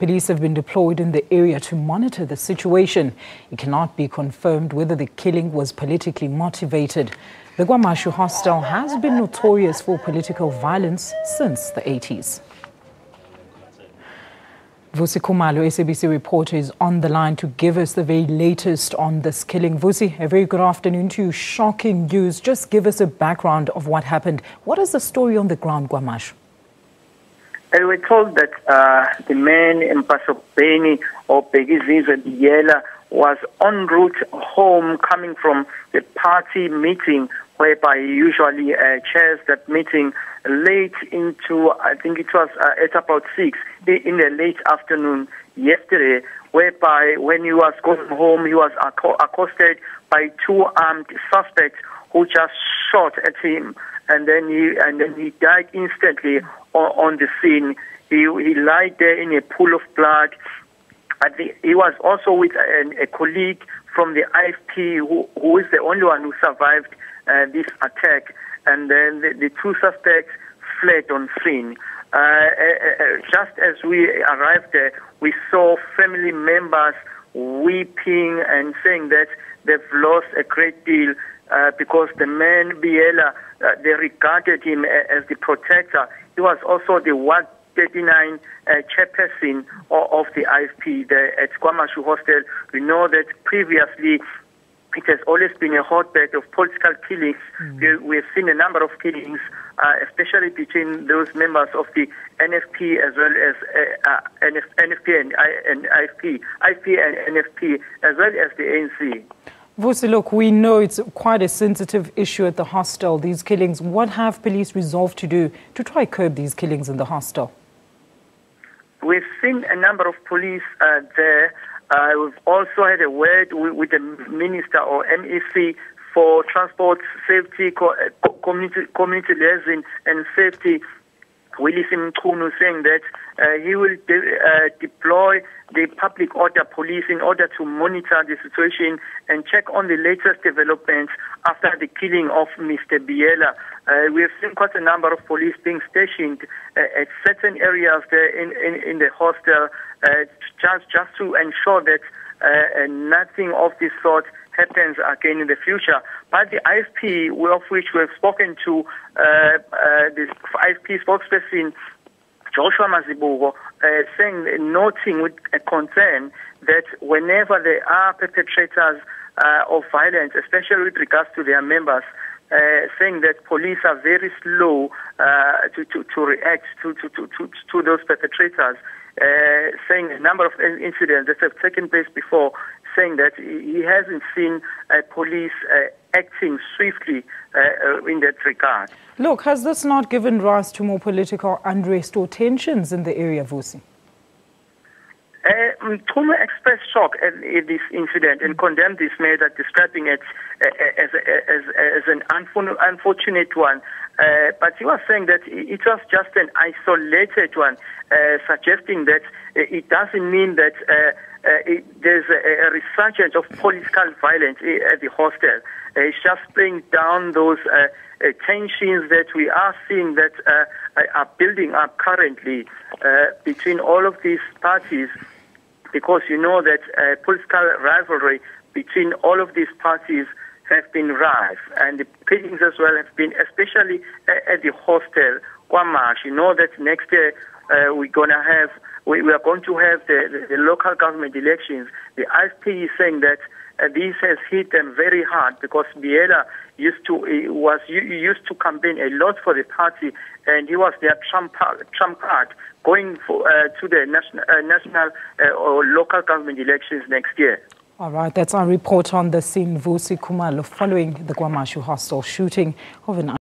Police have been deployed in the area to monitor the situation. It cannot be confirmed whether the killing was politically motivated. The KwaMashu Hostel has been notorious for political violence since the 80s. Vusi Khumalo, SABC reporter, is on the line to give us the very latest on this killing. Vusi, a very good afternoon to you. Shocking news. Just give us a background of what happened. What is the story on the ground, KwaMashu? We were told that the man in Beni or Bhekizizwe Biyela was en route home coming from the party meeting whereby he usually chairs that meeting late into, I think it was at about 6 in the late afternoon yesterday, whereby when he was going home, he was accosted by two armed suspects who just shot at him, and then he died instantly on the scene. He lied there in a pool of blood. He was also with a colleague from the IFP who is the only one who survived this attack, and then the two suspects fled on scene. Just as we arrived there, we saw family members weeping and saying that they've lost a great deal because the man Biyela, they regarded him as the protector. He was also the 139 chairperson of the IFP there at KwaMashu Hostel. We know that previously it has always been a hotbed of political killings. We've seen a number of killings, especially between those members of the NFP as well as NFP and IFP, IFP and NFP, as well as the ANC. Vusi, look, we know it's quite a sensitive issue at the hostel, these killings. What have police resolved to do to try curb these killings in the hostel? We've seen a number of police there. We've also had a word with the Minister or MEC for Transport, Safety, Community Liaison and Safety, Willis Mchunu, saying that he will deploy the public order police in order to monitor the situation and check on the latest developments after the killing of Mr. Biyela. We have seen quite a number of police being stationed at certain areas there in the hostel just to ensure that nothing of this sort happens again in the future. But the IFP, of which we have spoken to, the IFP spokesperson, Joshua Mazibuko, noting with a concern that whenever there are perpetrators of violence, especially with regards to their members, saying that police are very slow to react to those perpetrators, saying a number of incidents that have taken place before, saying that he hasn't seen police acting swiftly in that regard. Look, has this not given rise to more political unrest or tensions in the area, Vusi? Tuma expressed shock at this incident and condemned this measure, describing it as an unfortunate one. But he was saying that it was just an isolated one, suggesting that it doesn't mean that there's a resurgence of political violence at the hostel. It's just bringing down those tensions that we are seeing that are building up currently between all of these parties, because you know that political rivalry between all of these parties have been rife, and the killings as well have been, especially at the hostel, KwaMashu. You know that next year we are going to have the local government elections. The IFP is saying that this has hit them very hard because Biyela used to campaign a lot for the party, and he was their trump card going to the national or local government elections next year. All right, that's our report on the scene. Vusi Khumalo following the KwaMashu Hostel shooting of an